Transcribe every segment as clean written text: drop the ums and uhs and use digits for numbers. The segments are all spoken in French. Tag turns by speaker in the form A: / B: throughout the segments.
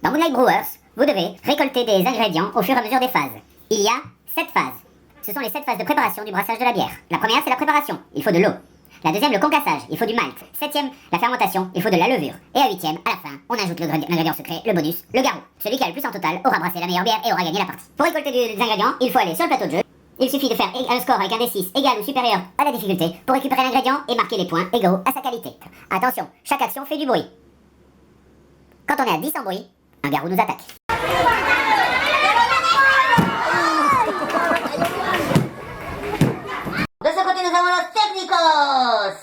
A: Dans Moonlight Brewers, vous devez récolter des ingrédients au fur et à mesure des phases. Il y a 7 phases. Ce sont les 7 phases de préparation du brassage de la bière. La première, c'est la préparation. Il faut de l'eau. La deuxième, le concassage. Il faut du malt. Septième, la fermentation. Il faut de la levure. Et à huitième, à la fin, on ajoute l'ingrédient secret, le bonus, le garrot. Celui qui a le plus en total aura brassé la meilleure bière et aura gagné la partie. Pour récolter des ingrédients, il faut aller sur le plateau de jeu. Il suffit de faire un score avec un D6 égal ou supérieur à la difficulté pour récupérer l'ingrédient et marquer les points égaux à sa qualité. Attention, chaque action fait du bruit. Quand on est à 10 en bruit, un garrot nous attaque.
B: De ce côté, nous avons los técnicos.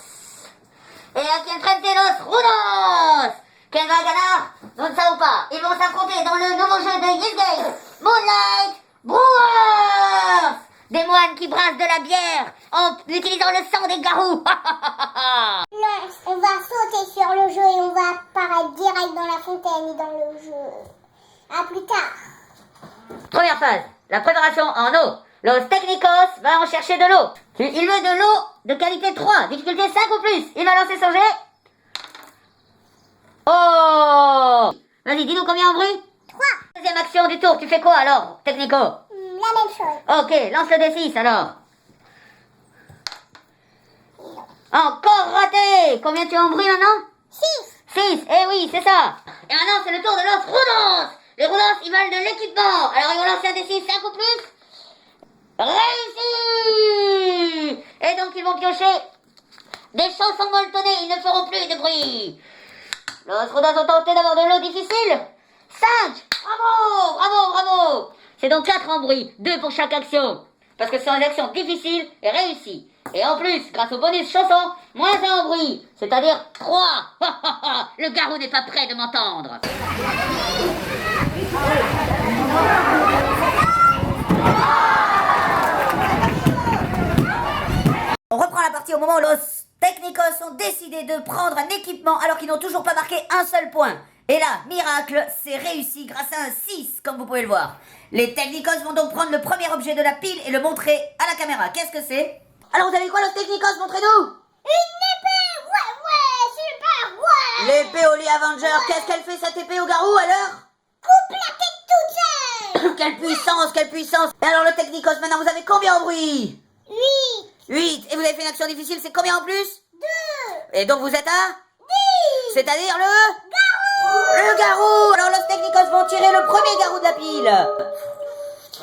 B: Et aquí enfrente los rudos. Quel va ganar? Nous ne savons pas. Ils vont s'affronter dans le nouveau jeu de Yes Game, Moonlight Brewers. Des moines qui brassent de la bière en utilisant le sang des garous.
C: Non, on va sauter sur le jeu et on va apparaître direct dans la fontaine et dans le jeu. À plus tard.
B: Première phase, la préparation en eau. Los Técnicos va en chercher de l'eau. Il veut de l'eau de qualité 3, difficulté 5 ou plus. Il va lancer son jet. Oh! Vas-y, dis-nous combien en bruit?
C: 3.
B: Deuxième action du tour, tu fais quoi alors, Technico?
C: La même chose.
B: Ok, lance le D6 alors. Encore raté! Combien tu as en bruit maintenant?
C: 6.
B: 6, eh oui, c'est ça. Et maintenant, c'est le tour de los Rudos. Les Rudos, ils veulent de l'équipement. Alors, ils vont lancer un D6 5 ou plus. Réussi! Et donc, ils vont piocher des chaussons molletonnés. Ils ne feront plus de bruit. Los Rudos ont tenté d'avoir de l'eau difficile. 5! Bravo! Bravo! Bravo! C'est donc 4 en bruit. 2 pour chaque action. Parce que ce sont des actions difficiles et réussies. Et en plus, grâce au bonus chanson, moins 1 en bruit. C'est-à-dire 3. Le garou n'est pas prêt de m'entendre.
D: On reprend la partie au moment où los Técnicos ont décidé de prendre un équipement alors qu'ils n'ont toujours pas marqué un seul point. Et là, miracle, c'est réussi grâce à un 6, comme vous pouvez le voir. Les Técnicos vont donc prendre le premier objet de la pile et le montrer à la caméra. Qu'est-ce que c'est? Alors vous avez quoi, los Técnicos? Montrez-nous.
C: Une épée. Ouais, super, ouais.
D: L'épée Holy Avenger. Qu'est-ce qu'elle fait cette épée au garou alors?
C: Coupe la tête toute seule.
D: Quelle puissance, quelle puissance. Et alors le Técnicos, maintenant vous avez combien en bruit?
C: 8.
D: 8. Et vous avez fait une action difficile, c'est combien en plus?
C: 2.
D: Et donc vous êtes à
C: 10.
D: C'est-à-dire le garou. Alors los Técnicos vont tirer le premier garou de la pile.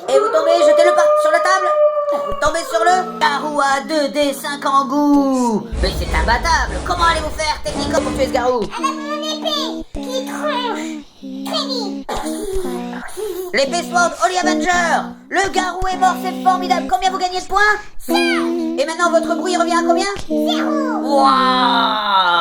D: Et vous tombez, jetez-le sur la table. Vous tombez sur le garou à 2D5 en goût. Mais c'est imbattable. Comment allez-vous faire, Técnicos, pour tuer ce garou?
C: Avec mon épée qui tranche très vite.
D: L'épée Sword Holy Avenger. Le garou est mort, c'est formidable. Combien vous gagnez de points? 5. Et maintenant votre bruit revient à combien?
C: 0.
D: Waouh!